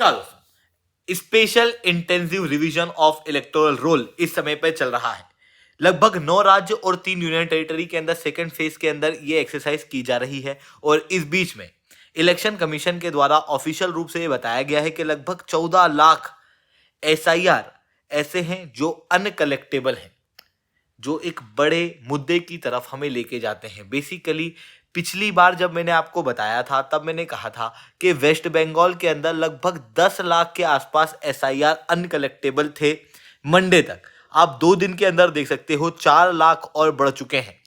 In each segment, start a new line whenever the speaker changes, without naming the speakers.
चलो, special intensive revision of electoral roll इस समय पे चल रहा है। लगभग 9 राज्य और 3 यूनियन टेरिटरी के अंदर सेकेंड फेज के अंदर ये एक्सरसाइज की जा रही है। और इस बीच में इलेक्शन कमीशन के द्वारा ऑफिशियल रूप से ये बताया गया है कि लगभग 14 लाख एसआईआर ऐसे हैं जो अनकलेक्टेबल हैं, जो एक बड़े मुद्दे की तरफ हमें लेके जाते हैं। बेसिकली पिछली बार जब मैंने आपको बताया था तब मैंने कहा था कि वेस्ट बंगाल के अंदर लगभग 10 लाख के आसपास एसआईआर अनकलेक्टेबल थे मंडे तक। आप 2 दिन के अंदर देख सकते हो 4 लाख और बढ़ चुके हैं।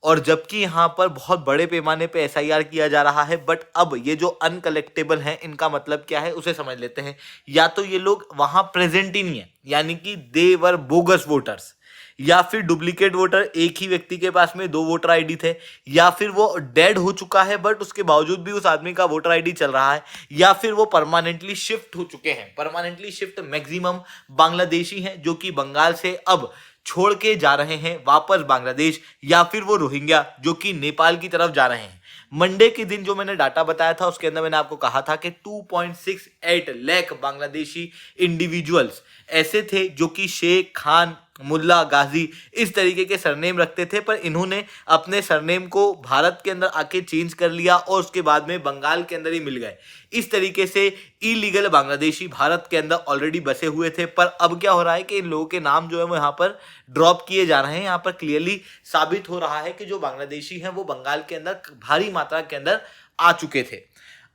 और जबकि यहाँ पर बहुत बड़े पैमाने पे एसआईआर किया जा रहा है, बट अब ये जो अनकलेक्टेबल हैं इनका मतलब क्या है उसे समझ लेते हैं। या तो ये लोग वहां प्रेजेंट ही नहीं है, यानी कि दे वर बोगस वोटर्स, या फिर डुप्लीकेट वोटर, एक ही व्यक्ति के पास में 2 वोटर आईडी थे, या फिर वो डेड हो चुका है बट उसके बावजूद भी उस आदमी का वोटर आईडी चल रहा है, या फिर वो परमानेंटली शिफ्ट हो चुके हैं। परमानेंटली शिफ्ट मैक्सिमम बांग्लादेशी हैं जो कि बंगाल से अब छोड़ के जा रहे हैं वापस बांग्लादेश, या फिर वो रोहिंग्या जो कि नेपाल की तरफ जा रहे हैं। मंडे के दिन जो मैंने डाटा बताया था उसके अंदर मैंने आपको कहा था कि 2.68 लाख बांग्लादेशी इंडिविजुअल्स ऐसे थे जो कि शेख, खान, मुल्ला, गाजी इस तरीके के सरनेम रखते थे, पर इन्होंने अपने सरनेम को भारत के अंदर आके चेंज कर लिया और उसके बाद में बंगाल के अंदर ही मिल गए। इस तरीके से इलीगल बांग्लादेशी भारत के अंदर ऑलरेडी बसे हुए थे, पर अब क्या हो रहा है कि इन लोगों के नाम जो है वो यहाँ पर ड्रॉप किए जा रहे हैं। यहाँ पर क्लियरली साबित हो रहा है कि जो बांग्लादेशी हैं वो बंगाल के अंदर भारी मात्रा के अंदर आ चुके थे।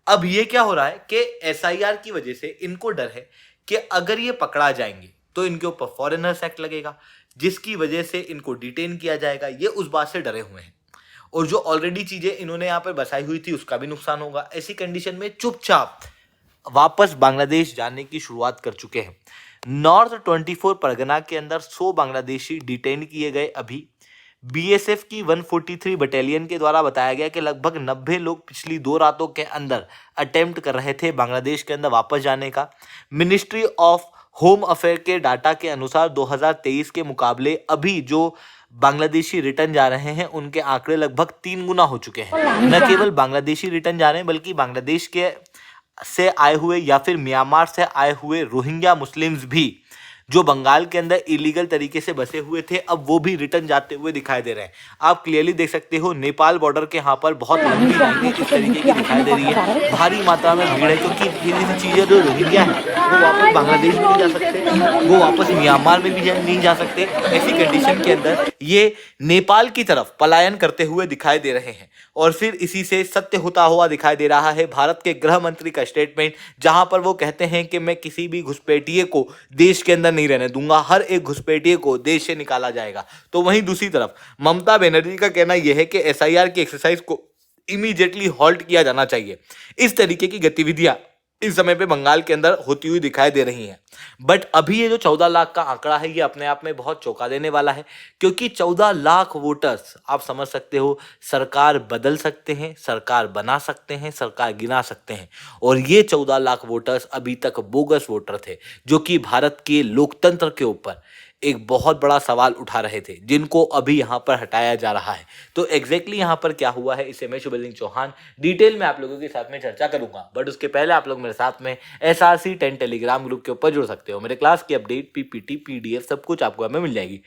अब ये क्या हो रहा है कि एसआईआर की वजह से इनको डर है कि अगर ये पकड़ा जाएंगे तो इनके ऊपर फॉरेनर्स एक्ट लगेगा, जिसकी वजह से इनको डिटेन किया जाएगा। ये उस बात से डरे हुए हैं, और जो ऑलरेडी चीजें इन्होंने यहाँ पर बसाई हुई थी उसका भी नुकसान होगा। ऐसी कंडीशन में चुपचाप वापस बांग्लादेश जाने की शुरुआत कर चुके हैं। नॉर्थ 24 परगना के अंदर 100 बांग्लादेशी डिटेन किए गए। अभी बीएसएफ की 143 बटालियन के द्वारा बताया गया कि लगभग 90 लोग पिछली 2 रातों के अंदर अटेम्प्ट कर रहे थे बांग्लादेश के अंदर वापस जाने का। मिनिस्ट्री ऑफ होम अफेयर के डाटा के अनुसार 2023 के मुकाबले अभी जो बांग्लादेशी रिटर्न जा रहे हैं उनके आंकड़े लगभग 3 गुना हो चुके हैं। न केवल बांग्लादेशी रिटर्न जा रहे हैं बल्कि बांग्लादेश के से आए हुए या फिर म्यांमार से आए हुए रोहिंग्या मुस्लिम्स भी जो बंगाल के अंदर इलीगल तरीके से बसे हुए थे अब वो भी रिटर्न जाते हुए दिखाई दे रहे हैं। आप क्लियरली देख सकते हो नेपाल बॉर्डर के यहाँ पर बहुत लंबी लाइनें इस तरीके की दिखाई दे रही है। भारी मात्रा में भीड़ है क्योंकि ये चीजें जो रोहिंग्या है वो वापस बांग्लादेश में नहीं जा सकते, वो वापस म्यांमार में भी नहीं जा सकते। ऐसी कंडीशन के अंदर ये नेपाल की तरफ पलायन करते हुए दिखाई दे रहे हैं। और फिर इसी से सत्य होता हुआ दिखाई दे रहा है भारत के गृह मंत्री का स्टेटमेंट, जहां पर वो कहते हैं कि मैं किसी भी घुसपैठिए को देश के अंदर नहीं रहने दूंगा, हर एक घुसपैठिए को देश से निकाला जाएगा। तो वहीं दूसरी तरफ ममता बनर्जी का कहना यह है कि एसआईआर की एक्सरसाइज को इमीडिएटली हॉल्ट किया जाना चाहिए। इस तरीके की गतिविधियां इस समय पे बंगाल के अंदर होती हुई दिखाई दे रही हैं। बट अभी ये जो 14 लाख का आंकड़ा है ये अपने आप में बहुत चौंका देने वाला है, क्योंकि 14 लाख वोटर्स आप समझ सकते हो सरकार बदल सकते हैं, सरकार बना सकते हैं, सरकार गिना सकते हैं। और ये 14 लाख वोटर्स अभी तक बोगस वोटर थे जो कि भारत के लोकतंत्र के ऊपर एक बहुत बड़ा सवाल उठा रहे थे, जिनको अभी यहाँ पर हटाया जा रहा है। तो एग्जैक्टली यहाँ पर क्या हुआ है इसे मैं शुभलिंग चौहान डिटेल में आप लोगों के साथ में चर्चा करूंगा। बट उसके पहले आप लोग मेरे साथ में SRC 10 टेलीग्राम ग्रुप के ऊपर जुड़ सकते हो। मेरे क्लास की अपडेट, PPT, PDF सब कुछ आपको हमें मिल जाएगी।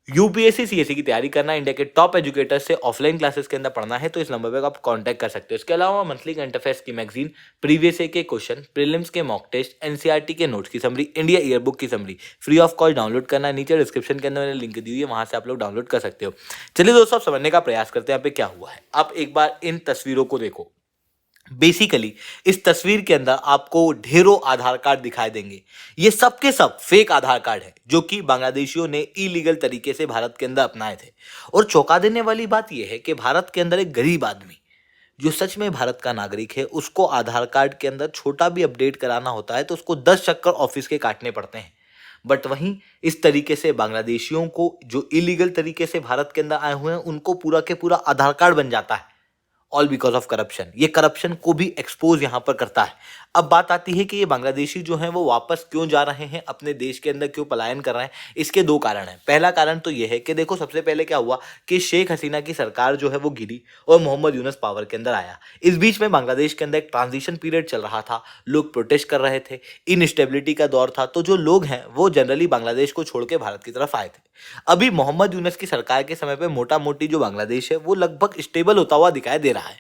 यूपीएससी CSE की तैयारी करना, इंडिया के टॉप एजुकेटर से ऑफलाइन क्लासेस के अंदर पढ़ना है तो इस नंबर पर आप कांटेक्ट कर सकते हो। इसके अलावा मंथली करंट अफेयर्स की मैगजीन, प्रीवियस के क्वेश्चन, प्रीलिम्स के मॉक टेस्ट, NCERT के नोट्स की समरी, इंडिया ईयरबुक की summary free of cost download करना है। नीचे डिस्क्रिप्शन के अंदर मैंने लिंक दी हुई है, वहां से आप लोग डाउनलोड कर सकते हो। चलिए दोस्तों, आप समझने का प्रयास करते हैं यहाँ पे क्या हुआ है। आप एक बार इन तस्वीरों को देखो। बेसिकली इस तस्वीर के अंदर आपको ढेरों आधार कार्ड दिखाई देंगे। ये सब के सब फेक आधार कार्ड है जो कि बांग्लादेशियों ने इलीगल तरीके से भारत के अंदर अपनाए थे। और चौंका देने वाली बात यह है कि भारत के अंदर एक गरीब आदमी जो सच में भारत का नागरिक है उसको आधार कार्ड के अंदर छोटा भी अपडेट कराना होता है तो उसको 10 चक्कर ऑफिस के काटने पड़ते हैं। बट वहीं इस तरीके से बांग्लादेशियों को जो इलीगल तरीके से भारत के अंदर आए हुए हैं उनको पूरा के पूरा आधार कार्ड बन जाता है ऑल बिकॉज ऑफ करप्शन। ये करप्शन को भी एक्सपोज यहाँ पर करता है। अब बात आती है कि ये बांग्लादेशी जो हैं वो वापस क्यों जा रहे हैं, अपने देश के अंदर क्यों पलायन कर रहे हैं। इसके दो कारण हैं। पहला कारण तो ये है कि देखो, सबसे पहले क्या हुआ कि शेख हसीना की सरकार जो है वो गिरी और मोहम्मद यूनुस पावर के अंदर आया। इस बीच में बांग्लादेश के अंदर एक ट्रांजिशन पीरियड चल रहा था, लोग प्रोटेस्ट कर रहे थे, इनस्टेबिलिटी का दौर था, तो जो लोग हैं वो जनरली बांग्लादेश को छोड़ के भारत की तरफ आए थे। अभी मोहम्मद यूनुस की सरकार के समय पे मोटा मोटी जो बांग्लादेश है वो लगभग स्टेबल होता हुआ दिखाई दे रहा है।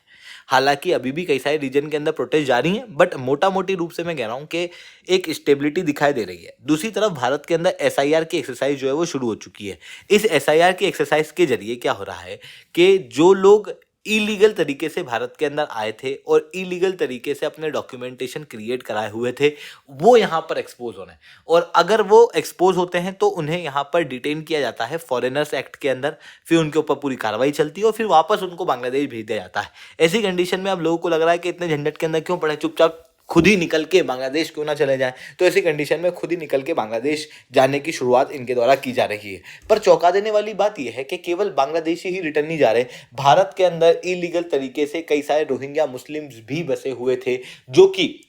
हालांकि अभी भी कई सारे रीजन के अंदर प्रोटेस्ट जारी हैं, बट मोटा मोटी रूप से मैं कह रहा हूं कि एक स्टेबिलिटी दिखाई दे रही है। दूसरी तरफ भारत के अंदर एसआईआर की एक्सरसाइज जो है वो शुरू हो चुकी है। इस एसआईआर की एक्सरसाइज के जरिए क्या हो रहा है कि जो लोग इलीगल तरीके से भारत के अंदर आए थे और इलीगल तरीके से अपने डॉक्यूमेंटेशन क्रिएट कराए हुए थे, वो यहाँ पर एक्सपोज हो रहे हैं। और अगर वो एक्सपोज होते हैं तो उन्हें यहाँ पर डिटेन किया जाता है फॉरेनर्स एक्ट के अंदर, फिर उनके ऊपर पूरी कार्रवाई चलती है और फिर वापस उनको बांग्लादेश भेज दिया जाता है। ऐसी कंडीशन में अब लोगों को लग रहा है कि इतने झंझट के अंदर क्यों पड़े, चुपचाप खुद ही निकल के बांग्लादेश क्यों ना चले जाएं। तो ऐसी कंडीशन में खुद ही निकल के बांग्लादेश जाने की शुरुआत इनके द्वारा की जा रही है। पर चौंका देने वाली बात यह है कि केवल बांग्लादेशी ही रिटर्न नहीं जा रहे, भारत के अंदर इलीगल तरीके से कई सारे रोहिंग्या मुस्लिम्स भी बसे हुए थे, जो कि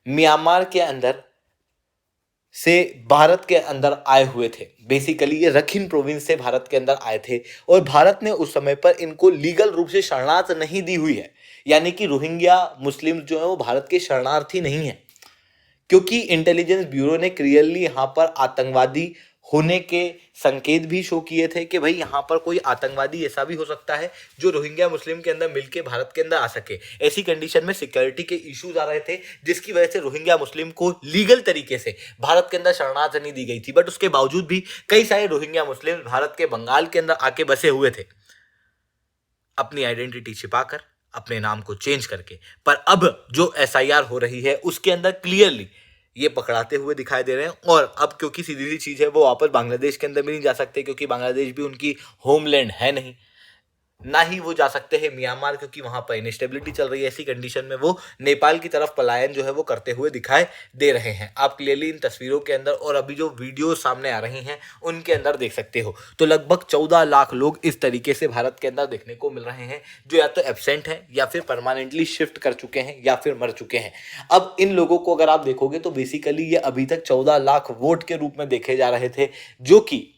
म्यांमार के अंदर से भारत के अंदर आए हुए थे। बेसिकली ये रखिन प्रोविंस से भारत के अंदर आए थे और भारत ने उस समय पर इनको लीगल रूप से शरणार्थ नहीं दी हुई है। यानी कि रोहिंग्या मुस्लिम जो है वो भारत के शरणार्थी नहीं है, क्योंकि इंटेलिजेंस ब्यूरो ने क्लियरली यहाँ पर आतंकवादी होने के संकेत भी शो किए थे कि भाई यहाँ पर कोई आतंकवादी ऐसा भी हो सकता है जो रोहिंग्या मुस्लिम के अंदर मिलके भारत के अंदर आ सके। ऐसी कंडीशन में सिक्योरिटी के इश्यूज आ रहे थे, जिसकी वजह से रोहिंग्या मुस्लिम को लीगल तरीके से भारत के अंदर शरणार्थ नहीं दी गई थी। बट उसके बावजूद भी कई सारे रोहिंग्या मुस्लिम भारत के बंगाल के अंदर आके बसे हुए थे, अपनी आइडेंटिटी छिपाकर, अपने नाम को चेंज करके। पर अब जो एसआईआर हो रही है उसके अंदर क्लियरली ये पकड़ाते हुए दिखाई दे रहे हैं। और अब क्योंकि सीधी सी चीज है, वो वापस बांग्लादेश के अंदर भी नहीं जा सकते, क्योंकि बांग्लादेश भी उनकी होमलैंड है नहीं, ना ही वो जा सकते हैं म्यांमार, क्योंकि वहां पर इनस्टेबिलिटी चल रही है। ऐसी कंडीशन में वो नेपाल की तरफ पलायन जो है वो करते हुए दिखाई दे रहे हैं। आप क्लियरली इन तस्वीरों के अंदर और अभी जो वीडियो सामने आ रही हैं उनके अंदर देख सकते हो। तो लगभग 14 लाख लोग इस तरीके से भारत के अंदर देखने को मिल रहे हैं, जो या तो एब्सेंट हैं या फिर परमानेंटली शिफ्ट कर चुके हैं या फिर मर चुके हैं। अब इन लोगों को अगर आप देखोगे तो बेसिकली ये अभी तक 14 लाख वोट के रूप में देखे जा रहे थे, जो कि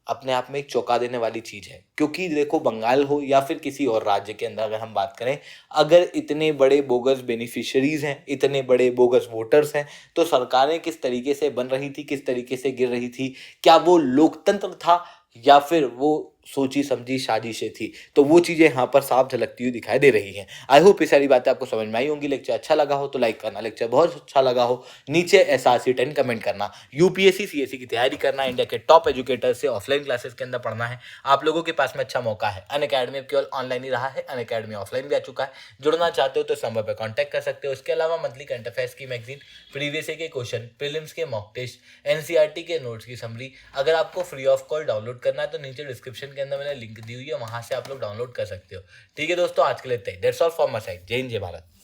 अपने आप में एक चौंका देने वाली चीज है। क्योंकि देखो, बंगाल हो या फिर किसी और राज्य के अंदर अगर हम बात करें, अगर इतने बड़े बोगस बेनिफिशियरीज हैं, इतने बड़े बोगस वोटर्स हैं, तो सरकारें किस तरीके से बन रही थी, किस तरीके से गिर रही थी, क्या वो लोकतंत्र था या फिर वो सोची समझी साजिशें थी। तो वो चीजें यहाँ पर साफ झलकती हुई दिखाई दे रही हैं। आई होप ये सारी बातें आपको समझ में आई होंगी। लेक्चर अच्छा लगा हो तो लाइक करना, लेक्चर बहुत अच्छा लगा हो नीचे SRC 10 कमेंट करना। यूपीएससी CSE की तैयारी करना, इंडिया के टॉप एजुकेटर से ऑफलाइन क्लासेस के अंदर पढ़ना है, आप लोगों के पास में अच्छा मौका है। अनअकैडमी केवल ऑनलाइन ही रहा है, अनअकैडमी ऑफलाइन भी आ चुका है। जुड़ना चाहते हो तो इस नंबर पर कॉन्टैक्ट कर सकते हो। इसके अलावा मंथली करंट अफेयर्स की मैगजीन, प्रीवियस ईयर के क्वेश्चन, प्रीलिम्स के मॉक टेस्ट, NCERT के नोट्स की समरी, अगर आपको फ्री ऑफ कॉल डाउनलोड करना है तो नीचे डिस्क्रिप्शन के अंदर मैंने लिंक दी हुई है, वहां से आप लोग डाउनलोड कर सकते हो। ठीक है दोस्तों, आज के लिए इतना ही। That's all from my side. जय हिंद, जय भारत।